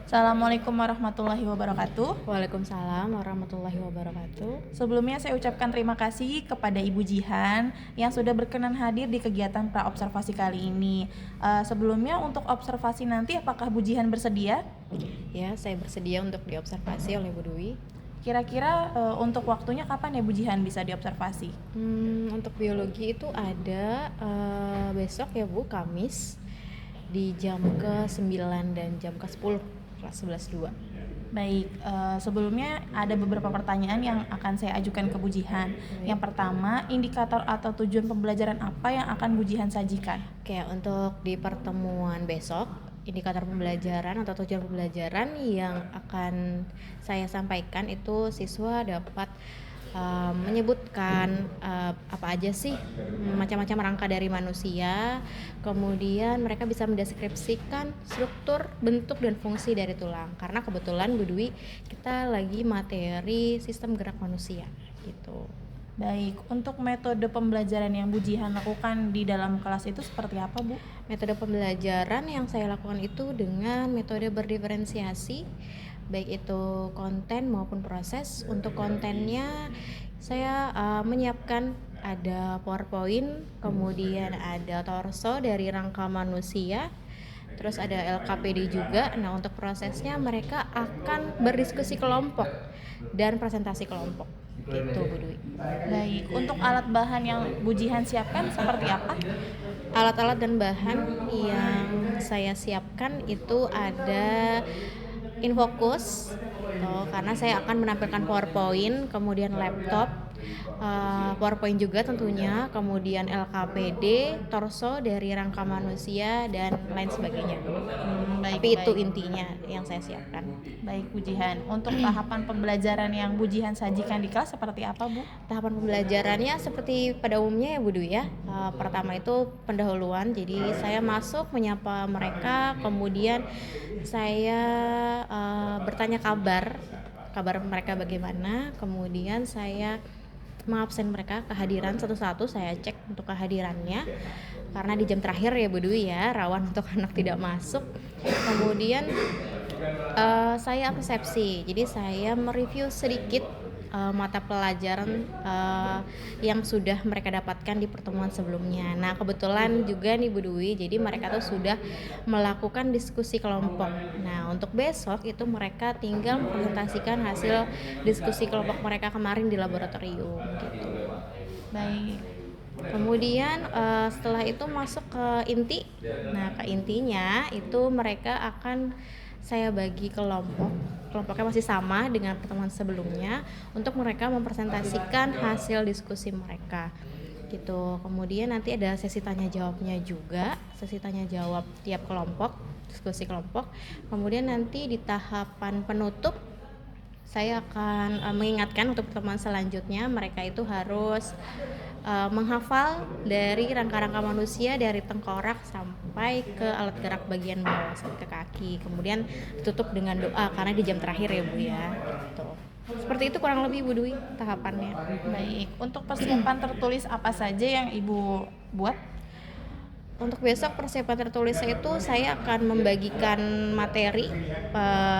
Assalamualaikum warahmatullahi wabarakatuh. Waalaikumsalam warahmatullahi wabarakatuh. Sebelumnya saya ucapkan terima kasih kepada Ibu Jihan yang sudah berkenan hadir di kegiatan pra-observasi kali ini. Sebelumnya untuk observasi nanti apakah Bu Jihan bersedia? Ya, saya bersedia untuk diobservasi oleh Bu Dwi. Kira-kira untuk waktunya kapan ya Bu Jihan bisa diobservasi? Untuk biologi itu ada besok ya Bu, Kamis di jam ke-9 dan jam ke-10 kelas 11-2. Baik, sebelumnya ada beberapa pertanyaan yang akan saya ajukan ke Bu Jihan. Yang pertama, indikator atau tujuan pembelajaran apa yang akan Bu Jihan sajikan? Oke, untuk di pertemuan besok, indikator pembelajaran atau tujuan pembelajaran yang akan saya sampaikan itu siswa dapat menyebutkan apa aja sih macam-macam rangka dari manusia, kemudian mereka bisa mendeskripsikan struktur, bentuk, dan fungsi dari tulang. Karena kebetulan Bu Dwi kita lagi materi sistem gerak manusia gitu. Baik, untuk metode pembelajaran yang Bu Jihan lakukan di dalam kelas itu seperti apa, Bu? Metode pembelajaran yang saya lakukan itu dengan metode berdiferensiasi, baik itu konten maupun proses. Untuk kontennya saya menyiapkan ada PowerPoint, kemudian ada torso dari rangka manusia, terus ada LKPD juga. Nah, untuk prosesnya mereka akan berdiskusi kelompok dan presentasi kelompok gitu Bu Dwi. Baik, untuk alat bahan yang Bu Jihan siapkan seperti apa? Alat-alat dan bahan yang saya siapkan itu ada Infocus karena saya akan menampilkan PowerPoint, kemudian laptop, PowerPoint juga tentunya, kemudian LKPD, torso dari rangka manusia, dan lain sebagainya. Tapi itu intinya yang saya siapkan. Baik Bu Jihan, untuk tahapan pembelajaran yang Bu Jihan sajikan di kelas seperti apa, Bu? Tahapan pembelajarannya seperti pada umumnya ya Bu Dwi ya. Pertama itu pendahuluan, jadi saya masuk menyapa mereka, kemudian saya bertanya kabar mereka bagaimana, kemudian saya mengabsen mereka kehadiran satu-satu, saya cek untuk kehadirannya karena di jam terakhir ya Bu Dwi ya, rawan untuk anak tidak masuk. Kemudian saya persepsi, jadi saya mereview sedikit mata pelajaran yang sudah mereka dapatkan di pertemuan sebelumnya. Nah, kebetulan juga nih Bu Dwi, jadi mereka tuh sudah melakukan diskusi kelompok. Nah, untuk besok itu mereka tinggal mempresentasikan hasil diskusi kelompok mereka kemarin di laboratorium gitu. Baik. Kemudian setelah itu masuk ke inti. Nah, ke intinya itu mereka akan saya bagi kelompoknya masih sama dengan pertemuan sebelumnya untuk mereka mempresentasikan hasil diskusi mereka gitu. Kemudian nanti ada sesi tanya jawabnya juga, sesi tanya jawab tiap kelompok, diskusi kelompok. Kemudian nanti di tahapan penutup saya akan mengingatkan untuk pertemuan selanjutnya mereka itu harus menghafal dari rangka-rangka manusia dari tengkorak sampai ke alat gerak bagian bawah sampai ke kaki. Kemudian ditutup dengan doa karena di jam terakhir ya Bu ya. Gitu. Seperti itu kurang lebih Bu Dwi tahapannya. Baik, untuk persiapan tertulis apa saja yang Ibu buat? Untuk besok persiapan tertulis itu saya akan membagikan materi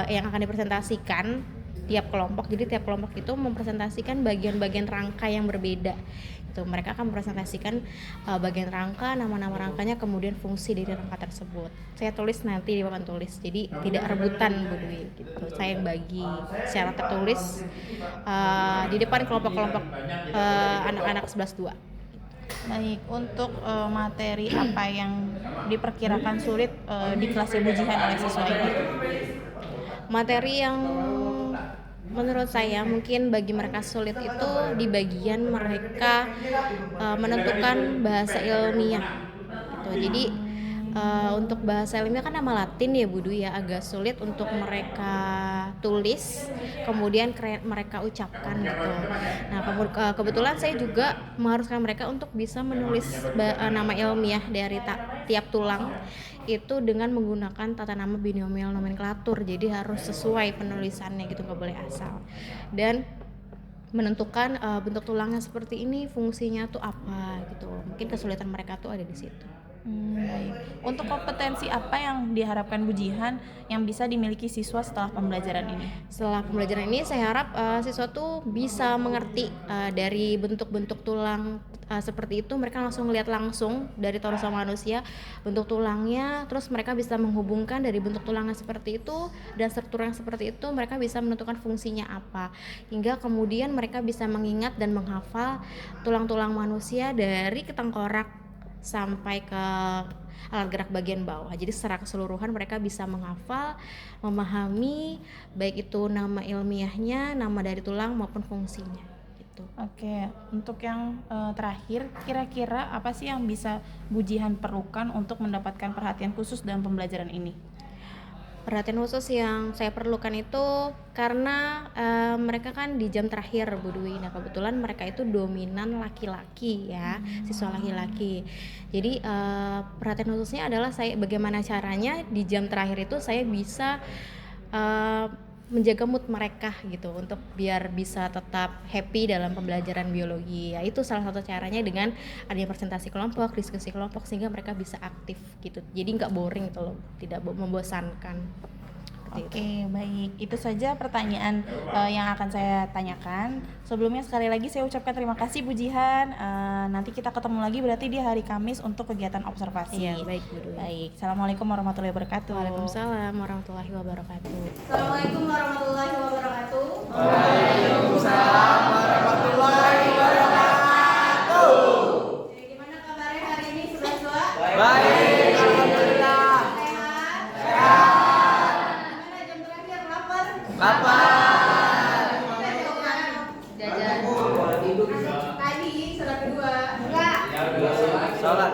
yang akan dipresentasikan tiap kelompok. Jadi tiap kelompok itu mempresentasikan bagian-bagian rangka yang berbeda. Itu mereka akan mempresentasikan bagian rangka, nama-nama rangkanya, kemudian fungsi dari rangka tersebut. Saya tulis nanti di papan tulis. Jadi tidak rebutan Bu Dwi gitu. Saya yang bagi secara tertulis di depan kelompok-kelompok anak-anak 11-2. Baik, untuk materi apa yang diperkirakan sulit di kelas Bu Jihan oleh siswa ini? Materi yang menurut saya mungkin bagi mereka sulit itu di bagian mereka menentukan bahasa ilmiah gitu. Jadi untuk bahasa ilmiah kan nama Latin ya Bu Dwi ya, agak sulit untuk mereka tulis kemudian mereka ucapkan gitu. Nah, kebetulan saya juga mengharuskan mereka untuk bisa menulis nama ilmiah dari tiap tulang itu dengan menggunakan tata nama binomial nomenklatur. Jadi harus sesuai penulisannya gitu, nggak boleh asal. Dan menentukan bentuk tulangnya seperti ini, fungsinya tuh apa gitu. Mungkin kesulitan mereka tuh ada di situ. Baik. Untuk kompetensi apa yang diharapkan Bu Jihan yang bisa dimiliki siswa setelah pembelajaran ini? Setelah pembelajaran ini saya harap siswa tuh bisa mengerti dari bentuk-bentuk tulang seperti itu, mereka langsung lihat langsung dari torso manusia bentuk tulangnya, terus mereka bisa menghubungkan dari bentuk tulangnya seperti itu dan struktur yang seperti itu, mereka bisa menentukan fungsinya apa, hingga kemudian mereka bisa mengingat dan menghafal tulang-tulang manusia dari ketengkorak sampai ke alat gerak bagian bawah. Jadi secara keseluruhan mereka bisa menghafal, memahami baik itu nama ilmiahnya, nama dari tulang maupun fungsinya gitu. Oke, untuk yang terakhir, kira-kira apa sih yang bisa Bu Jihan perlukan untuk mendapatkan perhatian khusus dalam pembelajaran ini? Perhatian khusus yang saya perlukan itu karena mereka kan di jam terakhir Bu Dwi. Nah kebetulan mereka itu dominan laki-laki ya, siswa laki-laki. Jadi perhatian khususnya adalah saya bagaimana caranya di jam terakhir itu saya bisa menjaga mood mereka gitu untuk biar bisa tetap happy dalam pembelajaran biologi. Ya itu salah satu caranya dengan adanya presentasi kelompok, diskusi kelompok sehingga mereka bisa aktif gitu. Jadi nggak boring gitu loh, tidak membosankan. Oke, baik. Itu saja pertanyaan yang akan saya tanyakan. Sebelumnya sekali lagi saya ucapkan terima kasih Bu Jihan. Nanti kita ketemu lagi berarti di hari Kamis untuk kegiatan observasi. Iya, baik Bu Dwi. Baik. Assalamualaikum warahmatullahi wabarakatuh. Waalaikumsalam warahmatullahi wabarakatuh. Assalamualaikum warahmatullahi wabarakatuh. Waalaikumsalam warahmatullahi wabarakatuh. Jadi gimana kabarnya hari ini siswa-siswa? Baik, alhamdulillah. Sehat? Sehat. Gimana jam terakhir lapar? Lapar. Kita coba Jajan. tadi sholat kedua. Enggak. Sholat.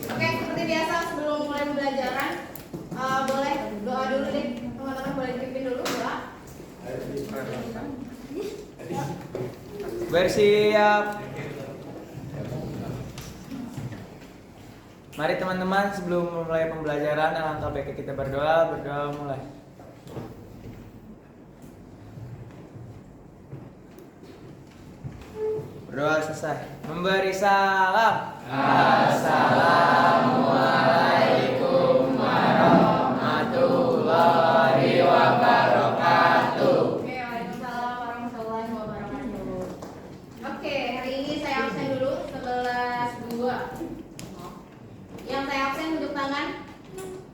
Oke, seperti biasa sebelum mulai pembelajaran boleh doa dulu deh. Teman-teman boleh dipimpin dulu doa. Bersiap. Mari teman-teman sebelum memulai pembelajaran alangkah baiknya kita berdoa mulai. Berdoa selesai. Memberi salam. Assalamualaikum warahmatullahi wabarakatuh. Oke, waalaikumsalam warahmatullahi wabarakatuh. Oke, hari ini saya absen dulu 11.2. Yang saya absen tunjuk tangan.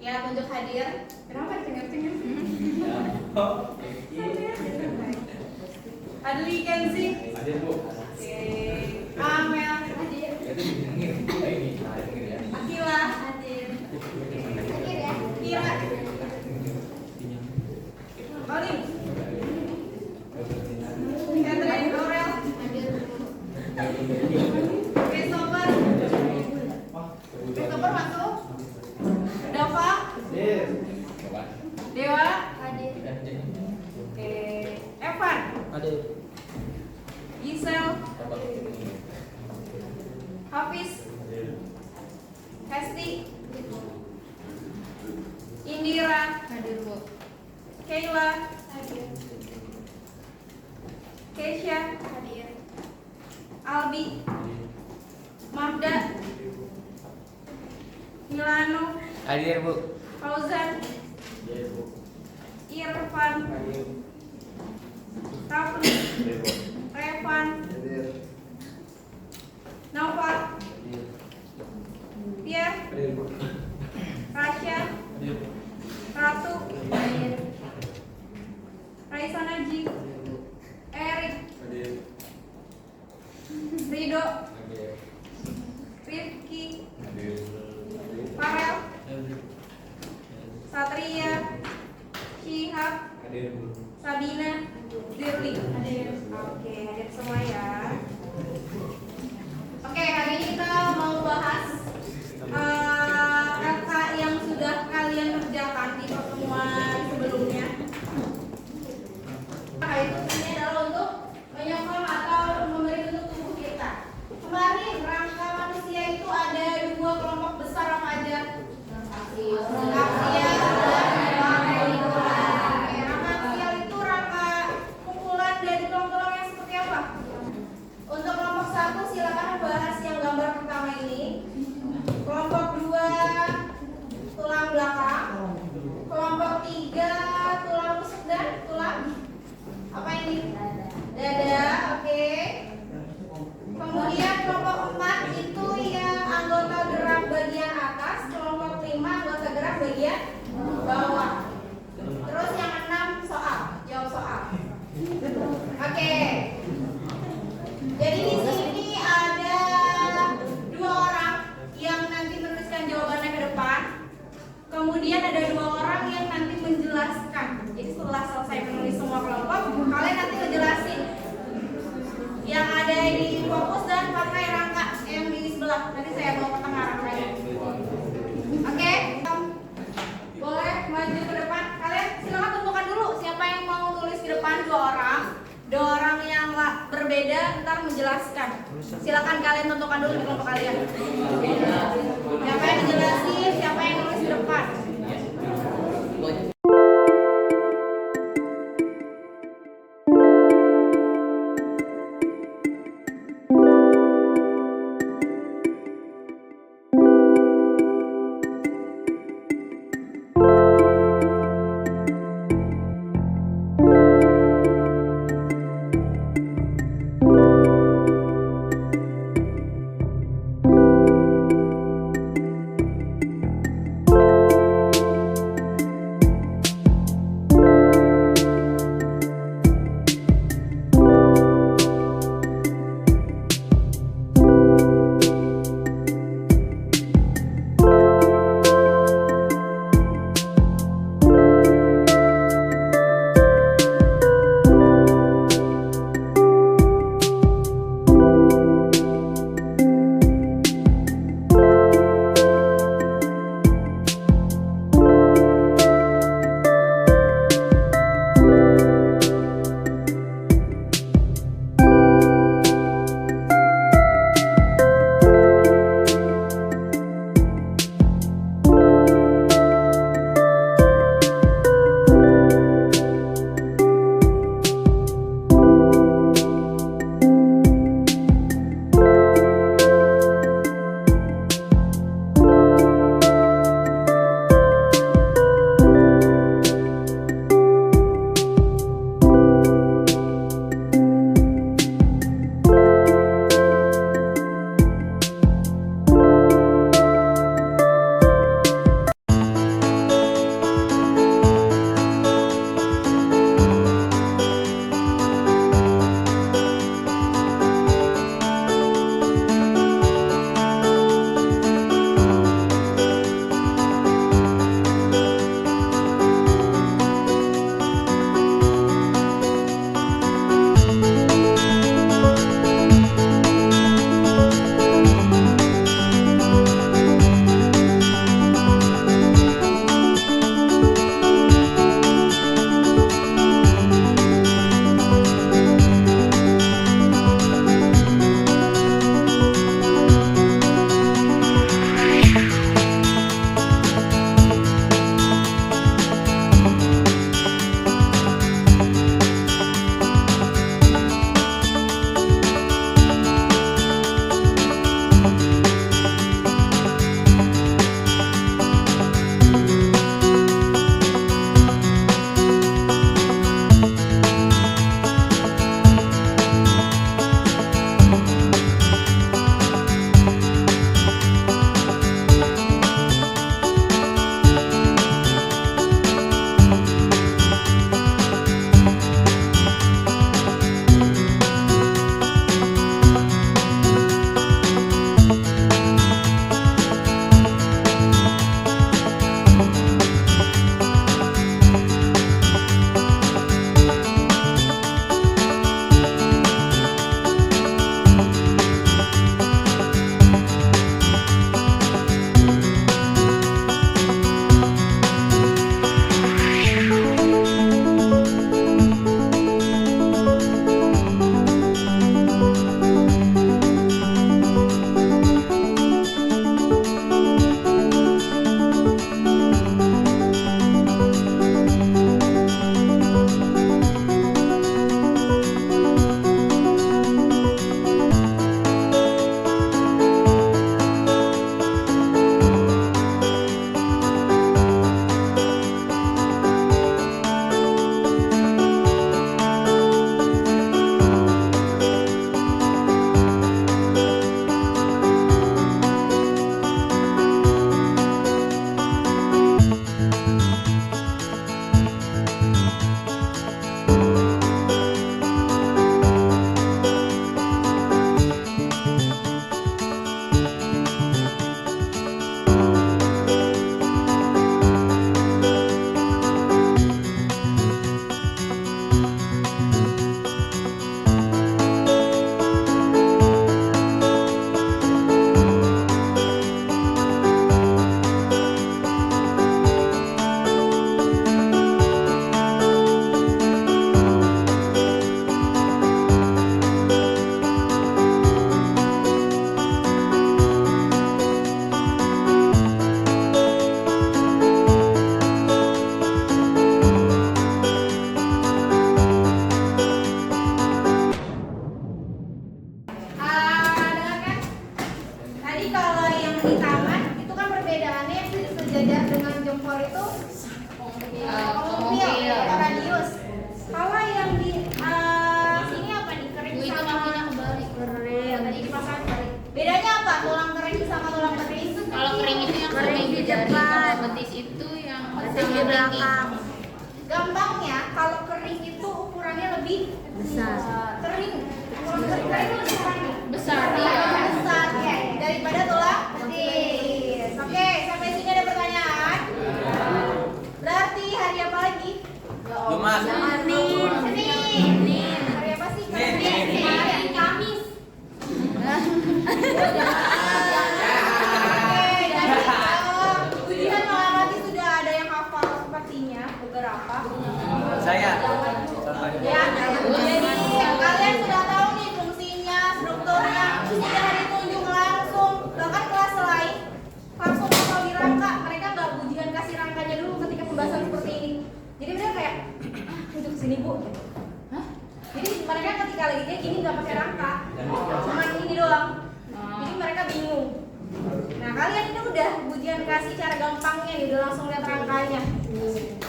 Ya, tunjuk hadir. Kenapa dicengar-cengar? Adli Kenzi. Hadir Bu. Oke. Amel hadir. Akila hadir. Hadir ya. Kira. Colin. Catherine Aurel hadir. Christopher. Christopher masuk. Dava. Dewa hadir. Oke. Evan. Hadir. Gisel. Hafiz. Hesti. Indira hadir Bu. Kayla hadir. Keisha hadir. Albi. Magda. Milano. Hadir Bu. Fauzan. Irfan. Rafli. Revan. Nova. Pierre. Rasya. Ratu. Raisa Najib. Erik. Rido. Rifki. Farel. Satria. Syihab. Sabina. Zirli. Oke, hadir semua ya. Oke, hari ini kita mau bahas kata yang sudah kalian kerjakan di pertemuan sebelumnya. Nah, itu ini adalah untuk menyokong atau memberi bentuk tubuh kita. Kembali, rangka manusia itu ada dua kelompok besar apa aja? Aksial dan molekular. Oke, rangka aksial itu rangka kumpulan dari tulang-tulang yang seperti apa? Untuk kelompok 1 silakan bahas yang gambar pertama ini. berbeda ntar menjelaskan. Silakan kalian tentukan dulu di kelompok kalian. Siapa yang menjelasin, siapa yang nulis di depan. nggak tulang kering sama tulang betis? Kalau kering itu yang Kering di jari, depan. kalau betis itu yang Betis di belakang. Gampangnya kalau kering itu ukurannya lebih Besar. kering. Ukuran kering itu lebih kurang nih. besar Iya, ya. besar ya daripada tulang betis. Oke, sampai sini ada pertanyaan. Berarti hari apa lagi? Jumat. Senin. Hari apa sih? Senin. Hari Kamis. Oke, jadi ujian mengamati sudah ada yang hafal sepertinya beberapa. Saya. Ya, jadi kalian sudah tahu nih fungsinya, strukturnya, sudah ditunjuk langsung. Bahkan kelas lain langsung hafal di rangka. Mereka nggak ujian kasih rangkanya dulu ketika pembahasan seperti ini. Jadi mereka kayak, tunjuk sini bu. Hah? Jadi mereka ketika lagi kayak gini nggak pakai rangka, cuma ini doang. Jadi mereka bingung. Nah kalian ini udah ujian kasih cara gampangnya nih, udah langsung lihat rangkanya.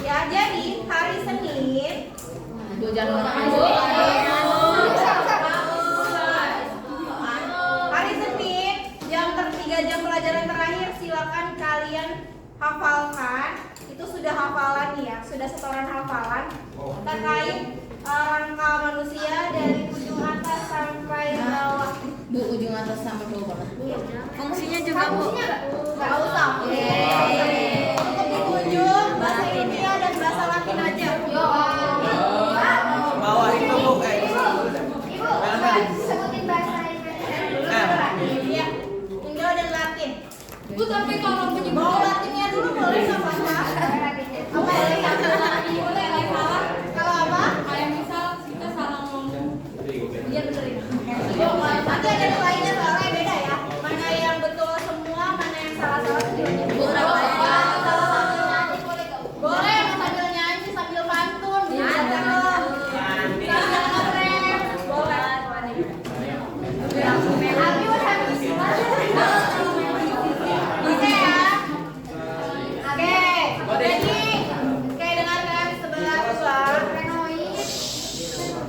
Ya jadi hari Senin. Bu jangan Hari Senin jam 3 jam pelajaran terakhir silakan kalian hafalkan. Itu sudah hafalan ya, sudah setoran hafalan terkait rangka manusia dari ujung atas sampai bawah. Bu ujung atas sampai bawah. Fungsinya juga Bu. Fungsinya nggak usah. Untuk di ujung bahasa India dan bahasa Latin aja. Bawah itu bu. Ibu, sebutin bahasa Indonesia. Iya, Indo dan Latin. Bu tapi kalau Mau Latinnya dulu boleh nggak apa-apa? Apa boleh ya? Boleh nggak salah? Kalau apa? kayak misal kita salah ngomong. Iya benerin. Nanti ada nilainya soalnya beda ya. Mana yang betul semua, mana yang salah-salah itu diulangi. Boleh sambil nyanyi, sambil pantun, bisa loh. Sambil nge-rap, boleh. Abi what happens? Oke ya. Oke. Jadi kayak dengarkan sebelah dua.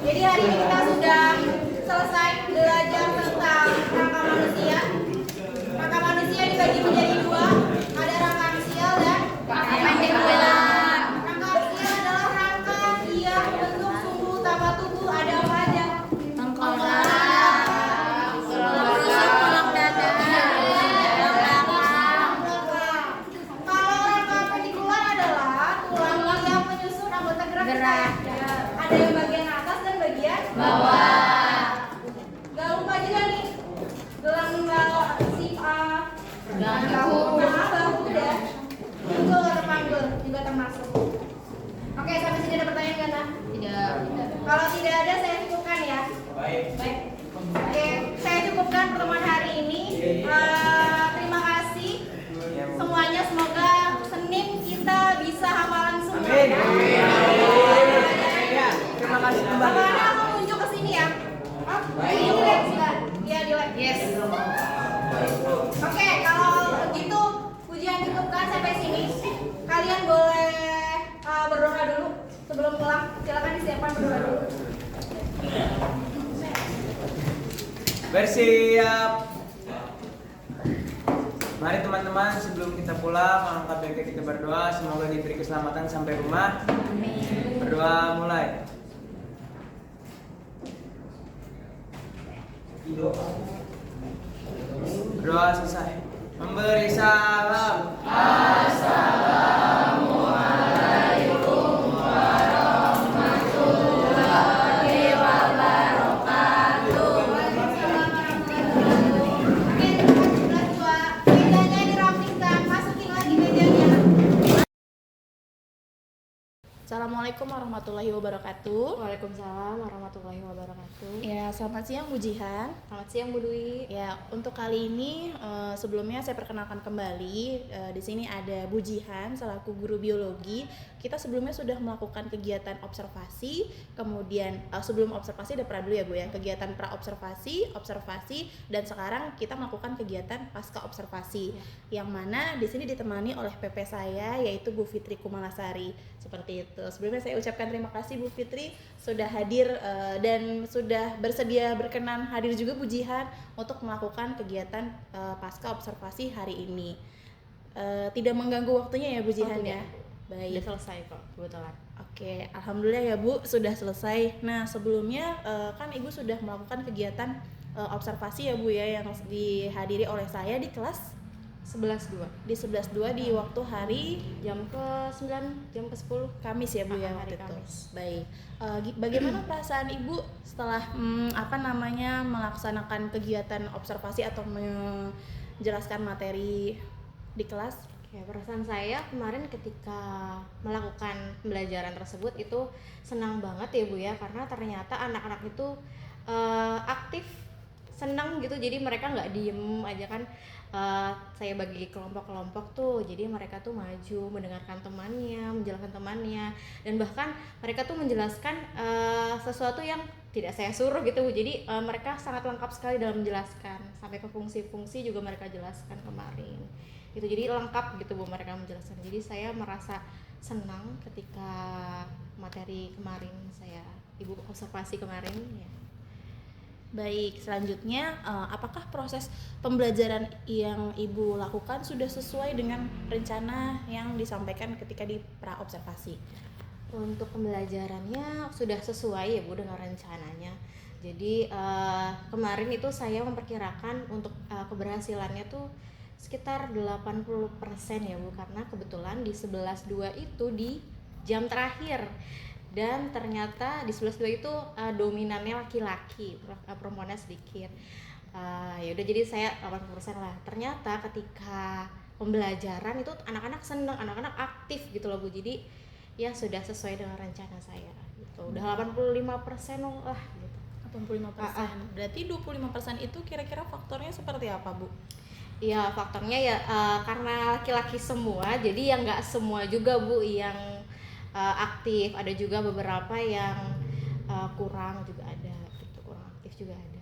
Jadi hari ini kita sudah selesai belajar tentang rangka manusia. Rangka manusia dibagi menjadi dua. Ada rangka aksial dan rangka bulan. Rangka aksial adalah rangka yang bentuk sumbu utama tubuh. Ada apa aja? Tengkorak, tulang dada, kalau rangka partikular adalah tulang yang menyusun anggota gerak. Ada yang bagian atas dan bagian bawah. Gak lupa juga nih gelang si A, bahu udah. Itu terpanggul juga termasuk. Oke, sampai sini ada pertanyaan kan? Nah? Tidak. Kalau tidak ada saya cukupkan ya. Baik. Oke, saya cukupkan pertemuan hari ini. Terima kasih semuanya. Semoga Senin kita bisa hafalan semua. Amin. Ya, terima kasih kembali. Bapaknya aku tunjuk ke sini ya. Di lab sudah. Iya di lab. Yes. Oke, kalau gitu ujian cukupkan sampai sini. Kalian boleh berdoa dulu sebelum pulang. Silakan disiapkan berdoa dulu. Bersiap. Mari teman-teman sebelum kita pulang angkat bengkel kita berdoa semoga diberi keselamatan sampai rumah. Amin. Berdoa mulai. Berdoa selesai. Memberi salam. Oke, sebelah dua. Mejanya dirapikan, masukin lagi mejanya. Assalamualaikum warahmatullahi wabarakatuh. Waalaikumsalam warahmatullahi wabarakatuh. Ya, selamat siang Bu Jihan. Selamat siang Bu Dwi. Ya, untuk kali ini sebelumnya saya perkenalkan kembali. Di sini ada Bu Jihan selaku guru biologi. Kita sebelumnya sudah melakukan kegiatan observasi, kemudian sebelum observasi ada pra dulu ya Bu ya, kegiatan pra observasi, observasi, dan sekarang kita melakukan kegiatan pasca observasi. Yang mana di sini ditemani oleh PP saya yaitu Bu Fitri Kumalasari. Seperti itu. Sebelumnya sebelumnya saya ucapkan terima kasih Bu Fitri sudah hadir dan sudah bersedia berkenan hadir juga Bu Jihan untuk melakukan kegiatan pasca observasi hari ini. Tidak mengganggu waktunya ya Bu Jihan ya? Baik. Udah selesai kok kebetulan. Oke, alhamdulillah ya Bu sudah selesai. Nah sebelumnya kan Ibu sudah melakukan kegiatan observasi ya Bu ya yang dihadiri oleh saya di kelas 11.2 di 11.2 di waktu hari jam ke 9, jam ke 10. Kamis ya Bu ya Hari waktu itu. Kamis. Baik. Bagaimana perasaan Ibu setelah melaksanakan kegiatan observasi atau menjelaskan materi di kelas? Ya, perasaan saya kemarin ketika melakukan pembelajaran tersebut itu senang banget ya Bu ya, karena ternyata anak-anak itu aktif, senang gitu, jadi mereka nggak diem aja kan. Saya bagi kelompok-kelompok tuh, jadi mereka tuh maju mendengarkan temannya, menjelaskan temannya, dan bahkan mereka tuh menjelaskan sesuatu yang tidak saya suruh gitu Bu. Jadi mereka sangat lengkap sekali dalam menjelaskan, sampai ke fungsi-fungsi juga mereka jelaskan kemarin gitu. Jadi lengkap gitu Bu mereka menjelaskan. Jadi saya merasa senang ketika materi kemarin saya Ibu observasi kemarin ya. Baik, selanjutnya apakah proses pembelajaran yang Ibu lakukan sudah sesuai dengan rencana yang disampaikan ketika di pra-observasi? Untuk pembelajarannya sudah sesuai ya Bu dengan rencananya. Jadi kemarin itu saya memperkirakan untuk keberhasilannya tuh sekitar 80% ya Bu, karena kebetulan di 11.2 itu di jam terakhir. Dan ternyata di 11.2 itu dominannya laki-laki, perempuannya sedikit. Ya udah, jadi saya 80% lah. Ternyata ketika pembelajaran itu anak-anak senang, anak-anak aktif gitu loh Bu. Jadi ya sudah sesuai dengan rencana saya gitu. Udah 85% lah gitu. 85%. Berarti 25% itu kira-kira faktornya seperti apa Bu? Ya faktornya ya karena laki-laki semua, jadi ya nggak semua juga Bu yang aktif, ada juga beberapa yang kurang juga ada gitu, kurang aktif juga ada.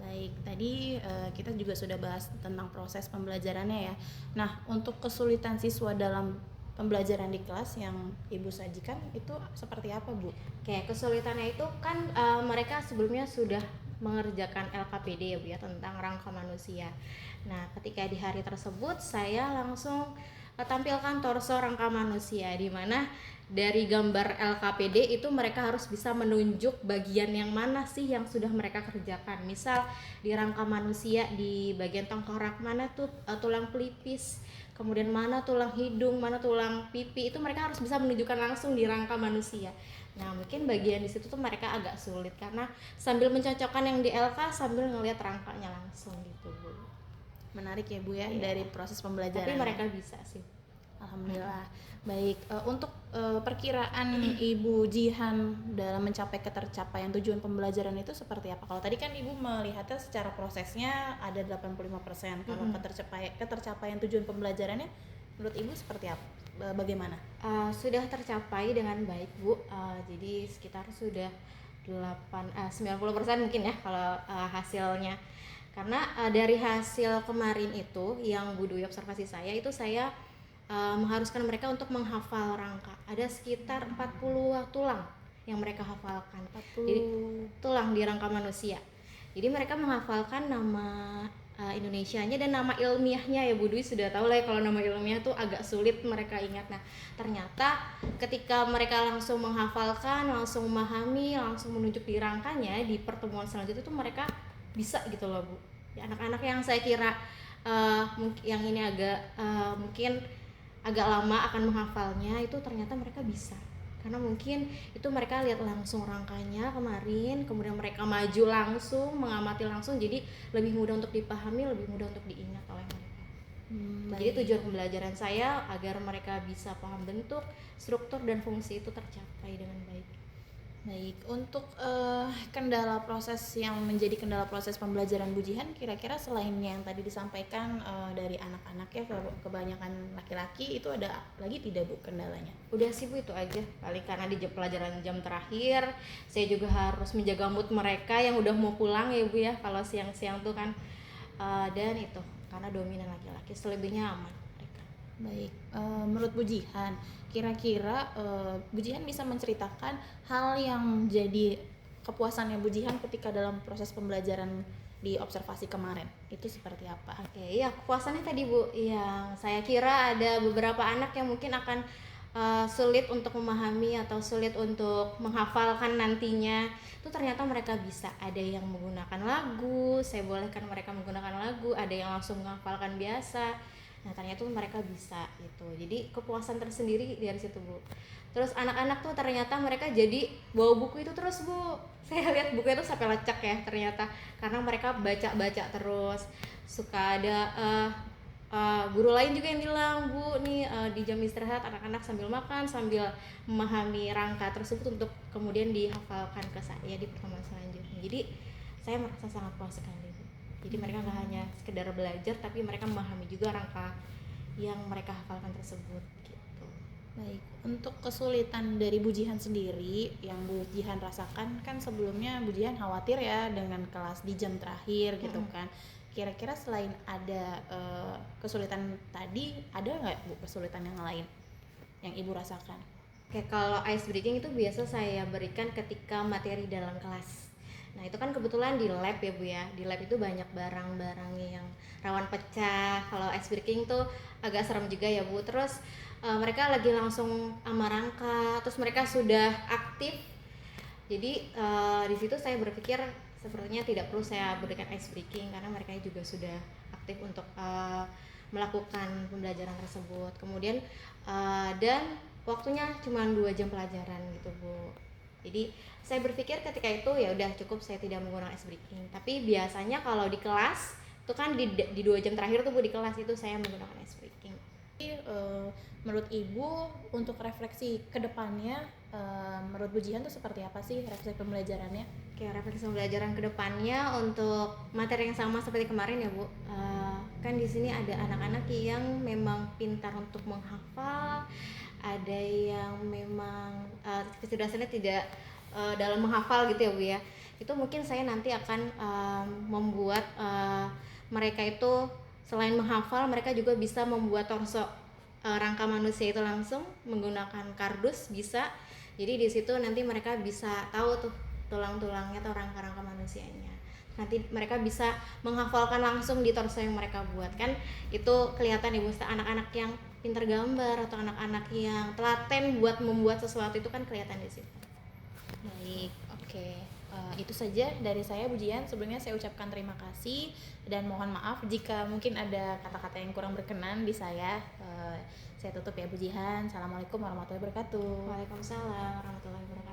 Baik, tadi kita juga sudah bahas tentang proses pembelajarannya ya. Nah, untuk kesulitan siswa dalam pembelajaran di kelas yang Ibu sajikan itu seperti apa Bu? Oke, kesulitannya itu kan mereka sebelumnya sudah mengerjakan LKPD ya Bu ya, tentang rangka manusia. Nah, ketika di hari tersebut saya langsung tampilkan torso rangka manusia, di mana dari gambar LKPD itu mereka harus bisa menunjuk bagian yang mana sih yang sudah mereka kerjakan. Misal di rangka manusia di bagian tengkorak mana tuh tulang pelipis, kemudian mana tulang hidung, mana tulang pipi, itu mereka harus bisa menunjukkan langsung di rangka manusia. Nah, mungkin bagian di situ tuh mereka agak sulit karena sambil mencocokkan yang di LK sambil ngelihat rangkanya langsung gitu Bu. Menarik ya Bu ya, Iya. dari proses pembelajaran. Tapi mereka bisa sih. Alhamdulillah. Baik, untuk perkiraan Ibu Jihan dalam mencapai ketercapaian tujuan pembelajaran itu seperti apa? Kalau tadi kan Ibu melihatnya secara prosesnya ada 85%. Kalau ketercapaian tujuan pembelajarannya menurut Ibu seperti apa? Bagaimana? Sudah tercapai dengan baik Bu. Jadi sekitar sudah 90% mungkin ya kalau hasilnya. Karena dari hasil kemarin itu yang Bu Dwi observasi saya itu saya mengharuskan mereka untuk menghafal rangka. Ada sekitar 40 tulang yang mereka hafalkan. 40 Jadi tulang di rangka manusia. Jadi mereka menghafalkan nama Indonesianya dan nama ilmiahnya ya Bu Dwi sudah tahu lah ya, kalau nama ilmiah tuh agak sulit mereka ingat. Nah, ternyata ketika mereka langsung menghafalkan, langsung memahami, langsung menunjuk di rangkanya di pertemuan selanjutnya tuh mereka bisa gitu loh Bu. Ya, anak-anak yang saya kira yang ini mungkin agak lama akan menghafalnya itu ternyata mereka bisa. Karena mungkin itu mereka lihat langsung rangkanya kemarin, kemudian mereka maju langsung, mengamati langsung, jadi lebih mudah untuk dipahami, lebih mudah untuk diingat oleh mereka. Jadi tujuan pembelajaran saya agar mereka bisa paham bentuk, struktur, dan fungsi itu tercapai dengan baik. Baik, untuk kendala proses yang menjadi kendala proses pembelajaran Bu Jihan, kira-kira selain yang tadi disampaikan dari anak-anak ya, kebanyakan laki-laki, itu ada lagi tidak Bu kendalanya? Udah sih Bu, itu aja paling, karena di pelajaran jam terakhir saya juga harus menjaga mood mereka yang udah mau pulang ya Bu ya, kalau siang-siang tuh kan dan itu karena dominan laki-laki, selebihnya aman mereka. Baik, menurut Bu Jihan, kira-kira Bu Jihan bisa menceritakan hal yang jadi kepuasannya Bu Jihan ketika dalam proses pembelajaran di observasi kemarin itu seperti apa? Oke, iya kepuasannya tadi Bu, yang saya kira ada beberapa anak yang mungkin akan sulit untuk memahami atau sulit untuk menghafalkan nantinya. Itu ternyata mereka bisa. Ada yang menggunakan lagu, saya bolehkan mereka menggunakan lagu, ada yang langsung menghafalkan biasa. Nah, ternyata mereka bisa gitu. Jadi kepuasan tersendiri dari situ, Bu. Terus anak-anak tuh ternyata mereka jadi bawa buku itu terus, Bu. Saya lihat buku itu sampai lecek ya ternyata, karena mereka baca-baca terus. Suka ada guru lain juga yang bilang, Bu, nih di jam istirahat anak-anak sambil makan sambil memahami rangka tersebut untuk kemudian dihafalkan ke saya di pertemuan selanjutnya. Jadi saya merasa sangat puas sekali, Bu. Jadi mereka nggak hanya sekedar belajar, tapi mereka memahami juga rangka yang mereka hafalkan tersebut gitu. Baik, untuk kesulitan dari Bu Jihan sendiri yang Bu Jihan rasakan kan sebelumnya Bu Jihan khawatir ya dengan kelas di jam terakhir gitu kan. Kira-kira selain ada kesulitan tadi, ada nggak Bu kesulitan yang lain yang Ibu rasakan? Oke, kalau ice breaking itu biasa saya berikan ketika materi dalam kelas. Nah, itu kan kebetulan di lab ya Bu ya. Di lab itu banyak barang-barang yang rawan pecah. Kalau ice breaking tuh agak serem juga ya Bu. Terus mereka lagi langsung sama rangka, terus mereka sudah aktif. Jadi di situ saya berpikir sepertinya tidak perlu saya berikan ice breaking karena mereka juga sudah aktif untuk melakukan pembelajaran tersebut. Kemudian dan waktunya cuma 2 jam pelajaran gitu, Bu. Jadi saya berpikir ketika itu ya udah cukup, saya tidak menggunakan ice breaking. Tapi biasanya kalau di kelas itu kan di 2 jam terakhir tuh Bu, di kelas itu saya menggunakan ice breaking. Menurut Ibu untuk refleksi ke depannya, menurut Bu Jihan tuh seperti apa sih refleksi pembelajarannya? Oke, refleksi pembelajaran ke depannya untuk materi yang sama seperti kemarin ya Bu. Kan di sini ada anak-anak yang memang pintar untuk menghafal, ada yang memang kecerdasannya tidak dalam menghafal gitu ya Bu ya. Itu mungkin saya nanti akan membuat mereka itu selain menghafal, mereka juga bisa membuat torso rangka manusia itu langsung menggunakan kardus bisa. Jadi di situ nanti mereka bisa tahu tuh tulang-tulangnya atau rangka-rangka manusianya. Nanti mereka bisa menghafalkan langsung di torso yang mereka buat. Kan itu kelihatan Ibu, anak-anak yang pintar gambar atau anak-anak yang telaten buat membuat sesuatu itu kan kelihatan di situ. Baik, oke. Itu saja dari saya Bu Jihan. Sebelumnya saya ucapkan terima kasih dan mohon maaf jika mungkin ada kata-kata yang kurang berkenan di saya. Saya tutup ya Bu Jihan. Assalamualaikum warahmatullahi wabarakatuh. Waalaikumsalam warahmatullahi wabarakatuh.